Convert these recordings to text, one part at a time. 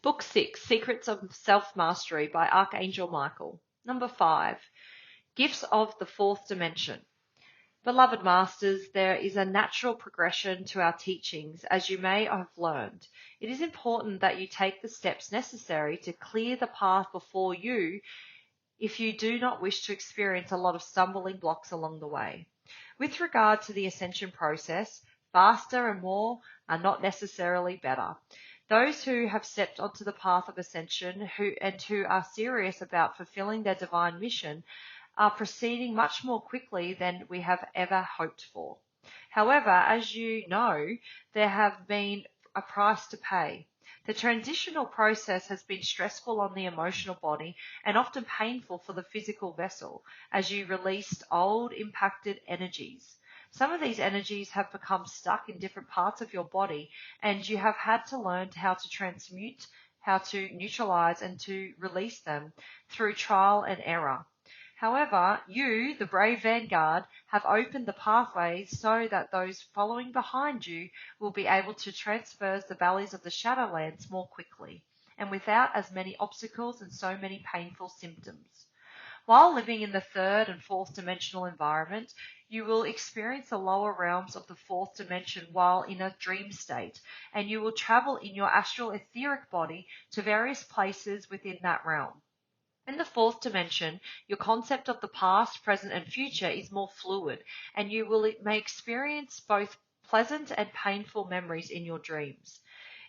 Book 6, Secrets of Self-Mastery by Archangel Michael. Number 5, Gifts of the Fourth Dimension. Beloved Masters, there is a natural progression to our teachings, as you may have learned. It is important that you take the steps necessary to clear the path before you if you do not wish to experience a lot of stumbling blocks along the way. With regard to the ascension process, faster and more are not necessarily better. Those who have stepped onto the path of ascension who are serious about fulfilling their divine mission are proceeding much more quickly than we have ever hoped for. However, as you know, there have been a price to pay. The transitional process has been stressful on the emotional body and often painful for the physical vessel as you released old impacted energies. Some of these energies have become stuck in different parts of your body, and you have had to learn how to transmute, how to neutralize, and to release them through trial and error. However, you, the brave vanguard, have opened the pathways so that those following behind you will be able to traverse the valleys of the Shadowlands more quickly, and without as many obstacles and so many painful symptoms. While living in the third and fourth dimensional environment, you will experience the lower realms of the fourth dimension while in a dream state, and you will travel in your astral etheric body to various places within that realm. In the fourth dimension, your concept of the past, present, and future is more fluid, and you may experience both pleasant and painful memories in your dreams.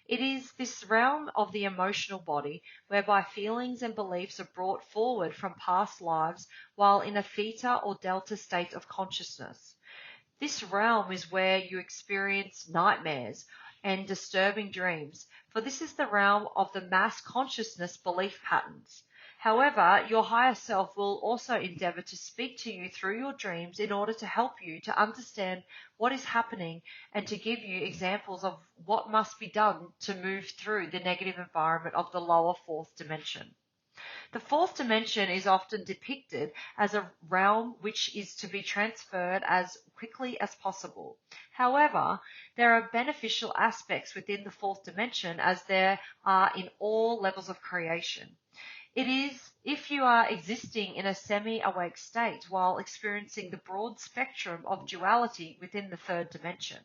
It is this realm of the emotional body whereby feelings and beliefs are brought forward from past lives while in a theta or delta state of consciousness. This realm is where you experience nightmares and disturbing dreams, for this is the realm of the mass consciousness belief patterns. However, your higher self will also endeavor to speak to you through your dreams in order to help you to understand what is happening and to give you examples of what must be done to move through the negative environment of the lower fourth dimension. The fourth dimension is often depicted as a realm which is to be transferred as quickly as possible. However, there are beneficial aspects within the fourth dimension as there are in all levels of creation. It is if you are existing in a semi-awake state while experiencing the broad spectrum of duality within the third dimension.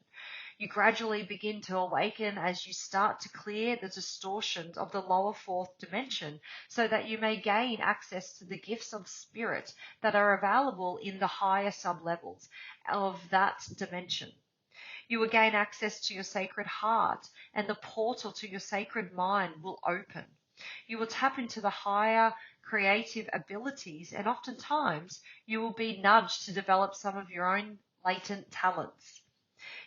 You gradually begin to awaken as you start to clear the distortions of the lower fourth dimension so that you may gain access to the gifts of spirit that are available in the higher sublevels of that dimension. You will gain access to your sacred heart, and the portal to your sacred mind will open. You will tap into the higher creative abilities, and oftentimes you will be nudged to develop some of your own latent talents.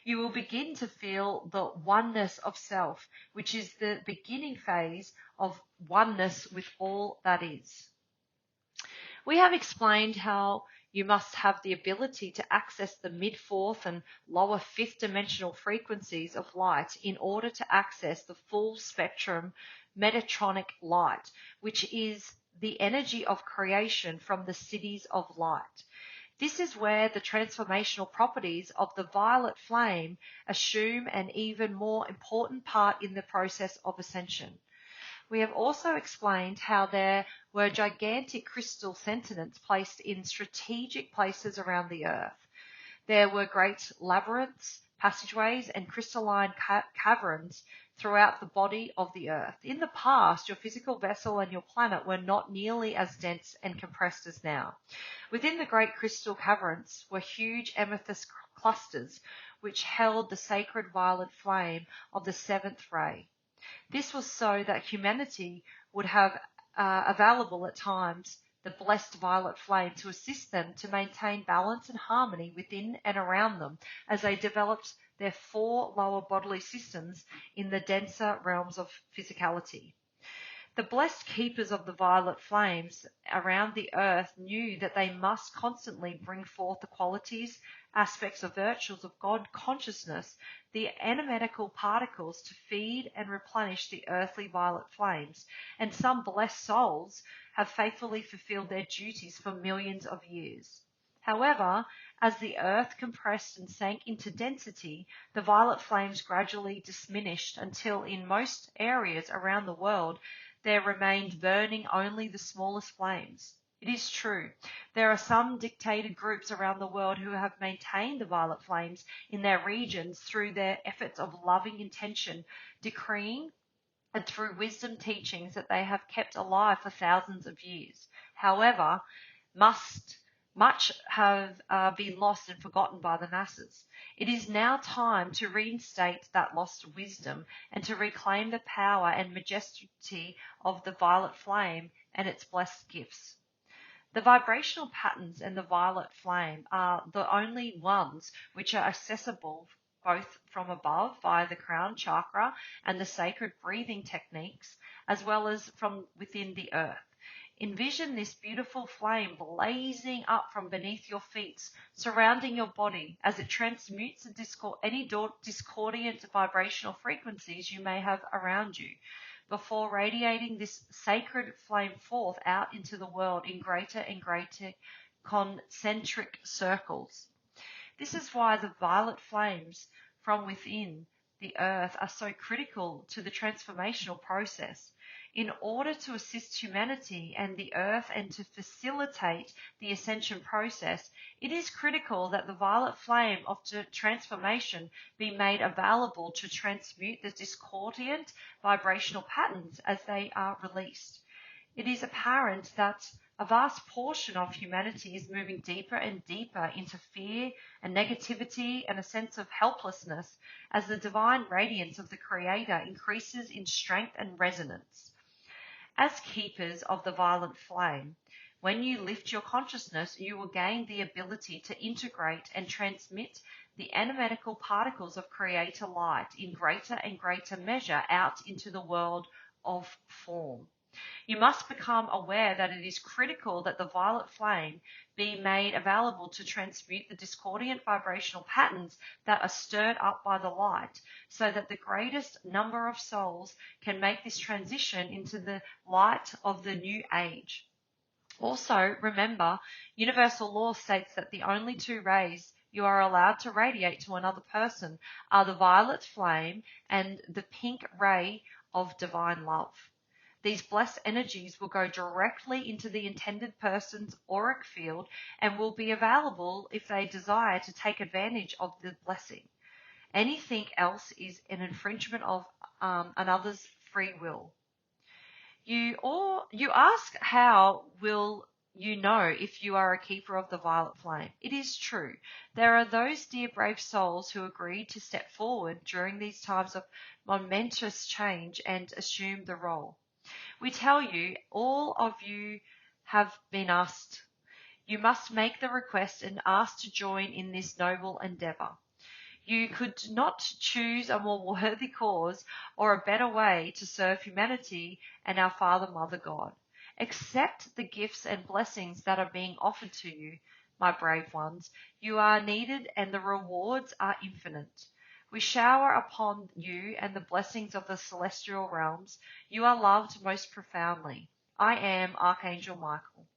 You will begin to feel the oneness of self, which is the beginning phase of oneness with all that is. We have explained how you must have the ability to access the mid-fourth and lower fifth dimensional frequencies of light in order to access the full spectrum Metatronic light, which is the energy of creation from the cities of light. This is where the transformational properties of the violet flame assume an even more important part in the process of ascension. We have also explained how there were gigantic crystal sentinels placed in strategic places around the earth. There were great labyrinths, passageways, and crystalline caverns throughout the body of the earth. In the past, your physical vessel and your planet were not nearly as dense and compressed as now. Within the great crystal caverns were huge amethyst clusters which held the sacred violet flame of the seventh ray. This was so that humanity would have available at times the blessed violet flame to assist them to maintain balance and harmony within and around them as they developed their 4 lower bodily systems in the denser realms of physicality. The blessed keepers of the violet flames around the earth knew that they must constantly bring forth the qualities, aspects of virtues of God consciousness, the animatical particles to feed and replenish the earthly violet flames, and some blessed souls have faithfully fulfilled their duties for millions of years. However, as the earth compressed and sank into density, the violet flames gradually diminished until in most areas around the world there remained burning only the smallest flames. It is true, there are some dictated groups around the world who have maintained the violet flames in their regions through their efforts of loving intention, decreeing, and through wisdom teachings that they have kept alive for thousands of years. However, much have been lost and forgotten by the masses. It is now time to reinstate that lost wisdom and to reclaim the power and majesty of the violet flame and its blessed gifts. The vibrational patterns and the violet flame are the only ones which are accessible both from above via the crown chakra and the sacred breathing techniques, as well as from within the earth. Envision this beautiful flame blazing up from beneath your feet, surrounding your body as it transmutes any discordant vibrational frequencies you may have around you, before radiating this sacred flame forth out into the world in greater and greater concentric circles. This is why the violet flames from within the earth are so critical to the transformational process. In order to assist humanity and the earth and to facilitate the ascension process, it is critical that the violet flame of transformation be made available to transmute the discordant vibrational patterns as they are released. It is apparent that a vast portion of humanity is moving deeper and deeper into fear and negativity and a sense of helplessness as the divine radiance of the Creator increases in strength and resonance. As keepers of the violet flame, when you lift your consciousness, you will gain the ability to integrate and transmit the animatical particles of Creator light in greater and greater measure out into the world of form. You must become aware that it is critical that the violet flame be made available to transmute the discordant vibrational patterns that are stirred up by the light, so that the greatest number of souls can make this transition into the light of the new age. Also, remember, universal law states that the only two rays you are allowed to radiate to another person are the violet flame and the pink ray of divine love. These blessed energies will go directly into the intended person's auric field and will be available if they desire to take advantage of the blessing. Anything else is an infringement of another's free will. You ask, how will you know if you are a keeper of the violet flame? It is true. There are those dear brave souls who agreed to step forward during these times of momentous change and assume the role. We tell you, all of you have been asked. You must make the request and ask to join in this noble endeavour. You could not choose a more worthy cause or a better way to serve humanity and our Father, Mother, God. Accept the gifts and blessings that are being offered to you, my brave ones. You are needed and the rewards are infinite. We shower upon you and the blessings of the celestial realms. You are loved most profoundly. I am Archangel Michael.